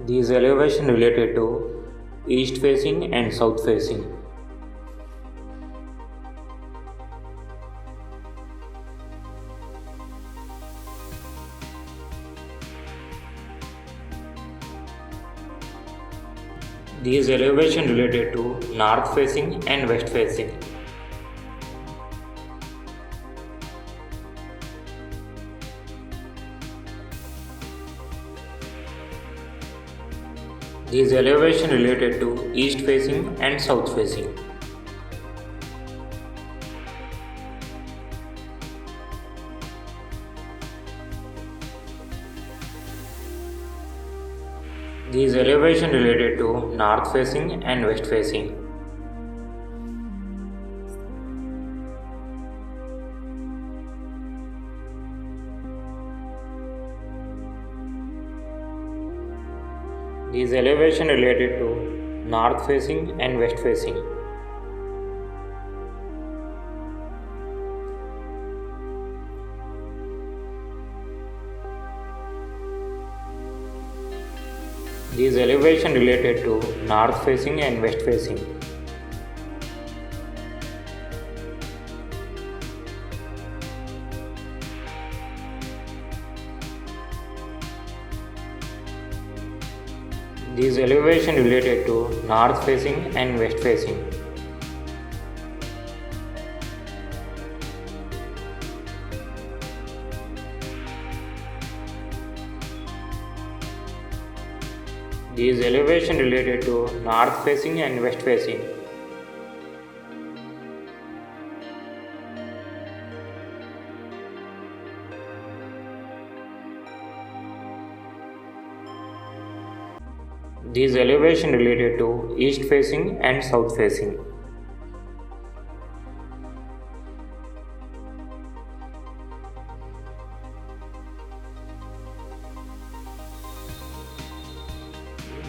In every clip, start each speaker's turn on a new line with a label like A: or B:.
A: These elevation related to east facing and south facing. These elevation related to north facing and west facing. These elevation related to east facing and south facing. These elevation related to north facing and west facing. These elevation related to north facing and west facing. These elevation related to north facing and west facing. These elevation related to north facing and west facing. These elevation related to north facing and west facing. These elevation related to east facing and south facing.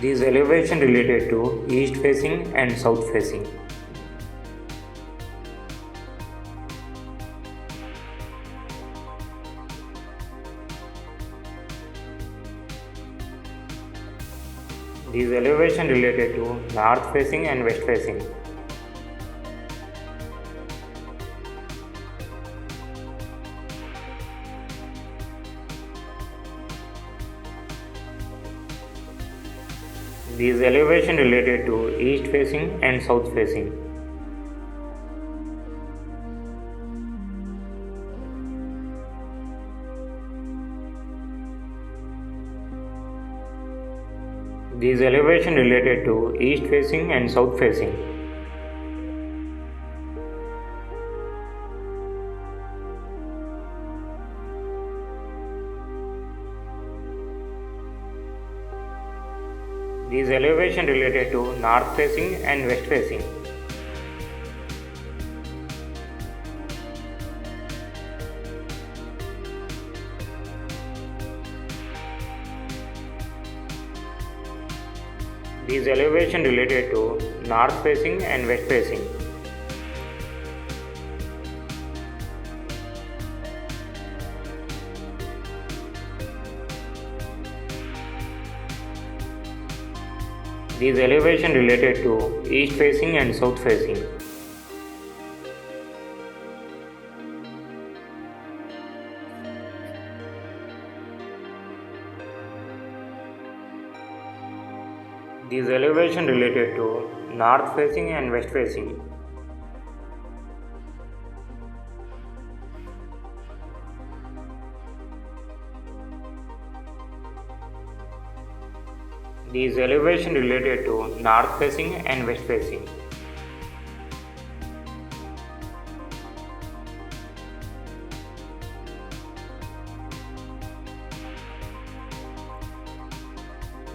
A: These elevation related to east facing and south facing. These elevation related to north facing and west facing. These elevation related to east facing and south facing. These elevation related to east facing and south facing. These elevation related to north facing and west facing. These elevation related to north facing and west facing. These elevation related to east facing and south facing. These elevation related to north facing and west facing. These elevation related to north facing and west facing.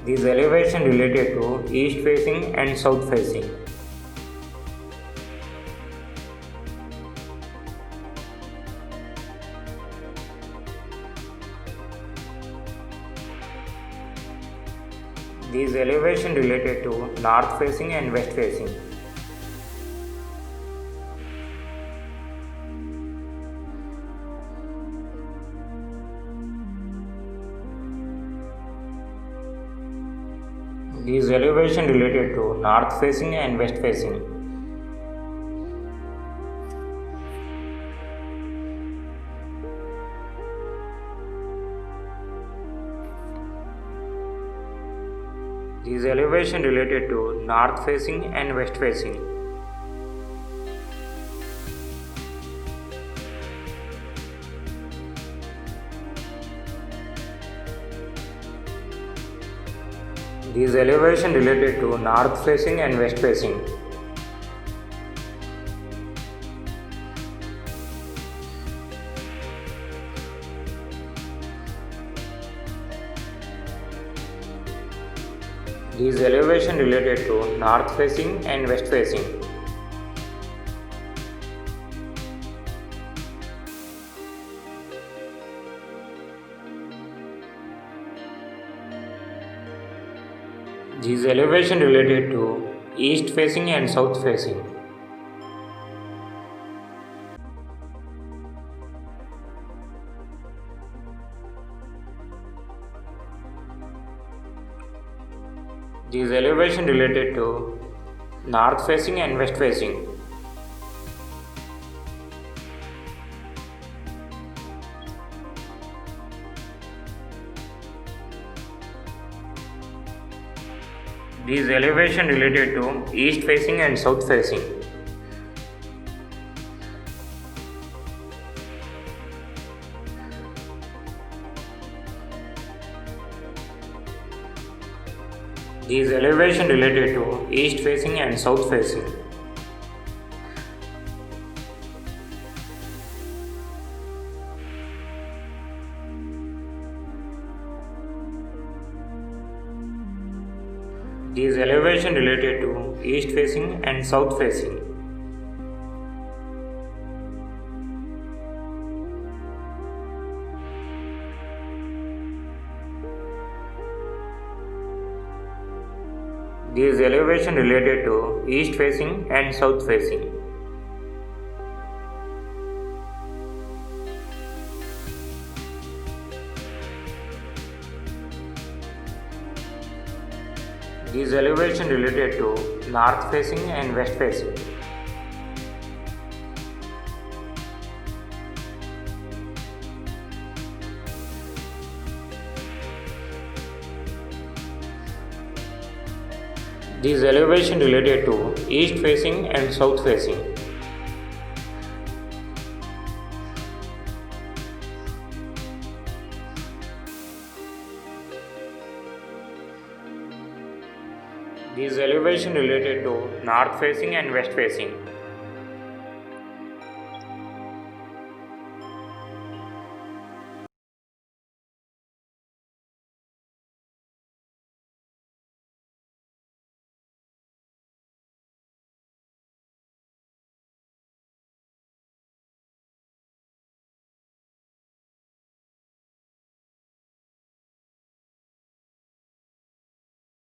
A: These elevation related to east facing and south facing. These elevation related to north facing and west facing. These elevation related to north facing and west facing. These elevation related to north facing and west facing. These elevation related to north facing and west facing. These elevation related to north facing and west facing. These elevation related to east facing and south facing. These elevation related to north facing and west facing. These elevation related to east facing and south facing. These elevation related to east facing and south facing. These elevation related to east facing and south facing. These elevation related to east facing and south facing. These elevation related to north facing and west facing. These elevation related to east facing and south facing. These elevation related to north facing and west facing.